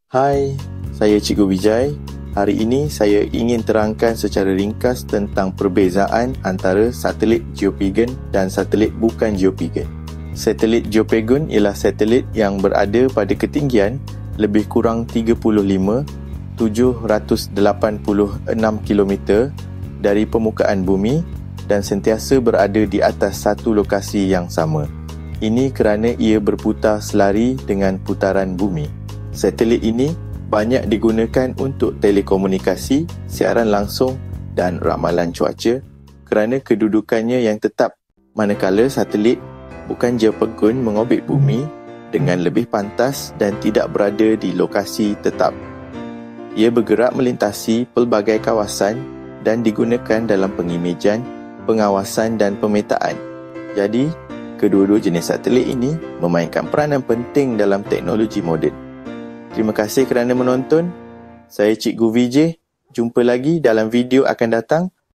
Hai, saya Cikgu Vijay. Hari ini saya ingin terangkan secara ringkas tentang perbezaan antara satelit geopagan dan satelit bukan geopagan. Satelit geopagan ialah satelit yang berada pada ketinggian lebih kurang 35,786 km dari permukaan bumi dan sentiasa berada di atas satu lokasi yang sama. Ini kerana ia berputar selari dengan putaran bumi. Satelit ini banyak digunakan untuk telekomunikasi, siaran langsung dan ramalan cuaca kerana kedudukannya yang tetap, manakala satelit bukan geopagan mengorbit bumi dengan lebih pantas dan tidak berada di lokasi tetap. Ia bergerak melintasi pelbagai kawasan dan digunakan dalam pengimejan, pengawasan dan pemetaan. Jadi, kedua-dua jenis satelit ini memainkan peranan penting dalam teknologi moden. Terima kasih kerana menonton. Saya Cikgu Vijay. Jumpa lagi dalam video akan datang.